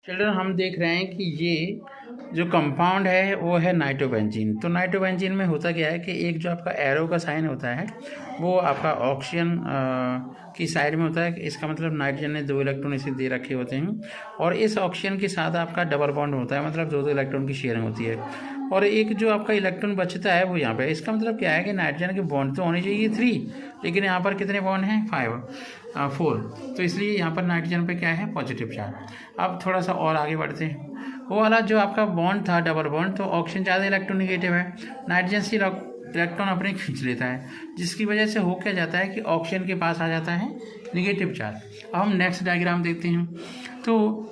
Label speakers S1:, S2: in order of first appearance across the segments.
S1: Children हम देख रहे हैं कि ये जो कंपाउंड है वो है नाइट्रोबेंजीन। तो नाइट्रोबेंजीन में होता क्या है कि एक जो आपका एरो का साइन होता है वो आपका ऑक्सीजन की साइड में होता है। इसका मतलब नाइट्रोजन ने 2 इलेक्ट्रॉन इसे दे रखे होते हैं और इस ऑक्सीजन के साथ आपका डबल बॉन्ड होता है, मतलब 2 इलेक्ट्रॉन की शेयरिंग होती है और एक जो आपका इलेक्ट्रॉन बचता है वो यहाँ पे। इसका मतलब क्या है कि नाइट्रोजन के बॉन्ड तो होने चाहिए 3, लेकिन यहाँ पर कितने बॉन्ड हैं 4, तो इसलिए यहाँ पर नाइट्रोजन पे क्या है पॉजिटिव चार्ज। अब थोड़ा सा और आगे बढ़ते हैं। वो वाला जो आपका बॉन्ड था डबल बॉन्ड, तो ऑक्सीजन ज़्यादा इलेक्ट्रोनिगेटिव है, नाइट्रोजन से इलेक्ट्रॉन अपने खींच लेता है, जिसकी वजह से हो क्या जाता है कि ऑक्सीजन के पास आ जाता है निगेटिव चार्ज। अब हम नेक्स्ट डायग्राम देखते हैं। तो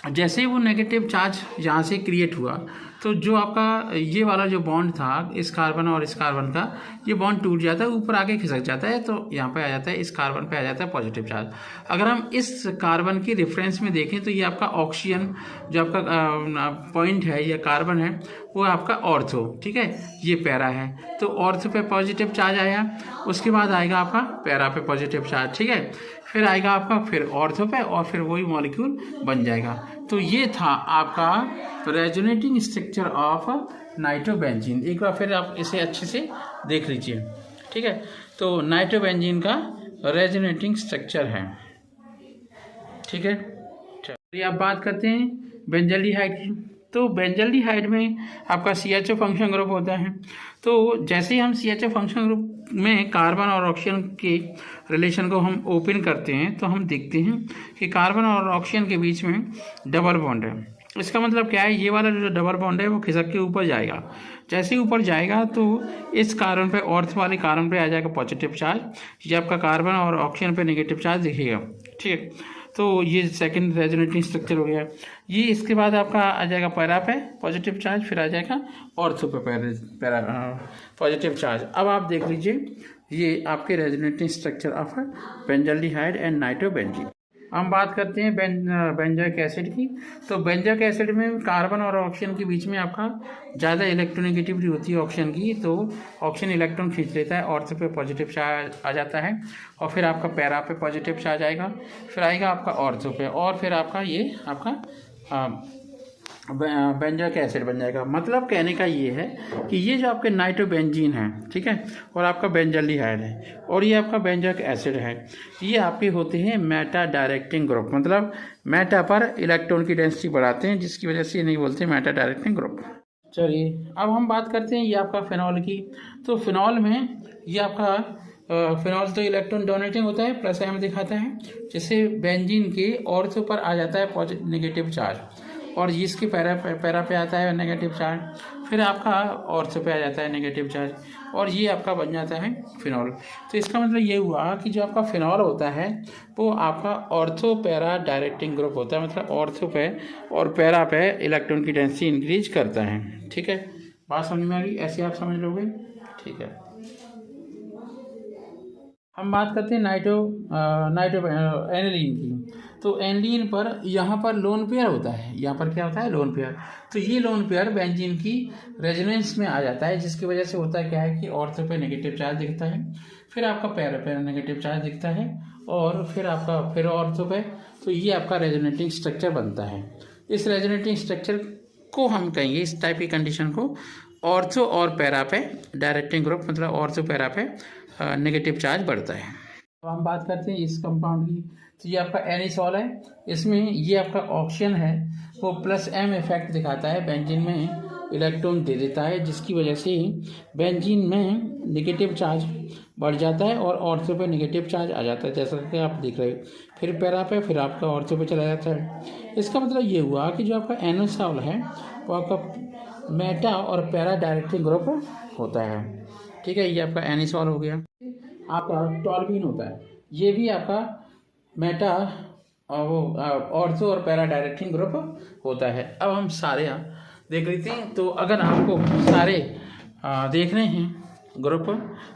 S1: जैसे ही वो नेगेटिव चार्ज यहाँ से क्रिएट हुआ तो जो आपका ये वाला जो बॉन्ड था इस कार्बन और इस कार्बन का, ये बॉन्ड टूट जाता है, ऊपर आके खिसक जाता है, तो यहाँ पे आ जाता है इस कार्बन पे आ जाता है पॉजिटिव चार्ज। अगर हम इस कार्बन की रेफरेंस में देखें तो ये आपका ऑक्सीजन जो आपका पॉइंट है या कार्बन है वो आपका ऑर्थो, ठीक है, ये पैरा है, तो ऑर्थो पे पॉजिटिव चार्ज आया, उसके बाद आएगा आपका पैरा पे पॉजिटिव चार्ज, ठीक है, फिर आएगा आपका फिर ऑर्थो पे और फिर वही मॉलिक्यूल बन जाएगा। तो ये था आपका रेजोनेटिंग स्ट्रक्चर ऑफ नाइट्रोबेंजीन। एक बार फिर आप इसे अच्छे से देख लीजिए, ठीक है। तो नाइट्रोबेंजीन का रेजोनेटिंग स्ट्रक्चर है, ठीक है। चलिए आप बात करते हैं बेंजल्डिहाइड की। तो बेंजल्डिहाइड में आपका CHO फंक्शन ग्रुप होता है। तो जैसे ही हम CHO फंक्शन ग्रुप में कार्बन और ऑक्सीजन के रिलेशन को हम ओपन करते हैं तो हम देखते हैं कि कार्बन और ऑक्सीजन के बीच में डबल बॉन्ड है। इसका मतलब क्या है, ये वाला जो डबल बॉन्ड है वो खिसक के ऊपर जाएगा। जैसे ही ऊपर जाएगा तो इस कार्बन पे, ऑर्थ वाले कार्बन पे आ जाएगा पॉजिटिव चार्ज, ये आपका कार्बन और ऑक्सीजन पे नेगेटिव चार्ज दिखेगा, ठीक है। तो ये सेकंड रेजोनेटिंग स्ट्रक्चर हो गया। ये इसके बाद आपका आ जाएगा पैरा पे पॉजिटिव चार्ज, फिर आ जाएगा ऑर्थो पे पैरा पॉजिटिव चार्ज। अब आप देख लीजिए ये आपके resonating structure of benzaldehyde and nitrobenzene. हम बात करते हैं बेंजोइक एसिड की। तो बेंजोइक एसिड में कार्बन और ऑक्सीजन के बीच में आपका ज़्यादा इलेक्ट्रोनेगेटिविटी होती है ऑक्सीजन की, तो ऑक्सीजन इलेक्ट्रॉन खींच लेता है, ऑर्थो पे पॉजिटिव चार्ज आ जाता है और फिर आपका पैरा पे पॉजिटिव चार्ज आएगा, फिर आएगा आपका ऑर्थो पे और फिर आपका ये आपका बेंजोइक एसिड बन जाएगा। मतलब कहने का ये है कि ये जो आपके नाइट्रोबेंजीन है, ठीक है, और आपका बेंजल्डिहाइड है और ये आपका बेंजोइक एसिड है, ये आपके होते हैं मेटा डायरेक्टिंग ग्रुप। मतलब मेटा पर इलेक्ट्रॉन की डेंसिटी बढ़ाते हैं, जिसकी वजह से ये नहीं बोलते मेटा डायरेक्टिंग ग्रुप। चलिए अब हम बात करते हैं ये आपका फिनॉल की। तो फिनॉल में ये आपका फिनॉल तो इलेक्ट्रॉन डोनेटिंग होता है, प्लस M दिखाता है, जैसे बेंजीन के ऑर्थो पर आ जाता है नेगेटिव चार्ज और इसके पैरा पे आता है नेगेटिव चार्ज, फिर आपका ऑर्थो पे आ जाता है नेगेटिव चार्ज और ये आपका बन जाता है फिनॉल। तो इसका मतलब ये हुआ कि जो आपका फिनॉल होता है वो आपका ऑर्थो पैरा डायरेक्टिंग ग्रुप होता है, मतलब ऑर्थो पे और पैरा पे इलेक्ट्रॉन की डेंसिटी इंक्रीज करता है, ठीक है। बात समझ में आ गई, ऐसे आप समझ लोगे, ठीक है। हम बात करते हैं एनिलीन की। तो एनिलीन पर यहाँ पर लोन पेयर होता है, यहाँ पर क्या होता है लोन पेयर। तो ये लोन पेयर बेंजीन की रेजोनेंस में आ जाता है, जिसकी वजह से होता क्या है कि ऑर्थो पे नेगेटिव चार्ज दिखता है, फिर आपका पैरा पे नेगेटिव चार्ज दिखता है और फिर आपका फिर ऑर्थो पे, तो ये आपका रेजोनेटिंग स्ट्रक्चर बनता है। इस रेजोनेटिंग स्ट्रक्चर को हम कहेंगे, इस टाइप की कंडीशन को, ऑर्थो और पैरा पे डायरेक्टिंग ग्रुप, मतलब ऑर्थो पैरा पे नेगेटिव चार्ज बढ़ता है। अब हम बात करते हैं इस कंपाउंड की। तो ये आपका एनिसॉल है, इसमें ये आपका ऑक्सीजन है वो +M इफेक्ट दिखाता है, बेंजीन में इलेक्ट्रॉन दे देता है, जिसकी वजह से बेंजीन में नेगेटिव चार्ज बढ़ जाता है और ऑर्थो पे नेगेटिव चार्ज आ जाता है, जैसा कि आप देख रहे हो, फिर पैरा पे, फिर आपका ऑर्थो पे चला जाता है। इसका मतलब ये हुआ कि जो आपका एनिसॉल है वो आपका मेटा और पैरा डायरेक्टिंग ग्रुप होता है, ठीक है। ये आपका एनिसॉल हो गया। आपका टॉल्यूइन होता है, ये भी आपका मेटा और वो ऑर्थो और पैरा डायरेक्टिंग ग्रुप होता है। अब हम सारे देख लेते हैं। तो अगर आपको सारे देखने हैं ग्रुप,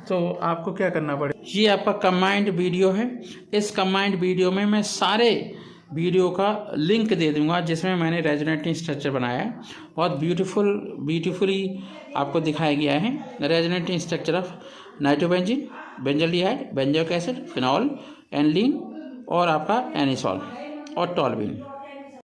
S1: तो आपको क्या करना पड़ेगा, ये आपका कंबाइंड वीडियो है, इस कंबाइंड वीडियो में मैं सारे वीडियो का लिंक दे दूंगा जिसमें मैंने रेजोनेटिंग स्ट्रक्चर बनाया है। बहुत ब्यूटीफुली आपको दिखाया गया है resonating structure of nitrobenzene, benzaldehyde, benzoic acid, phenol, aniline और आपका एनिसॉल और टॉल्यूइन।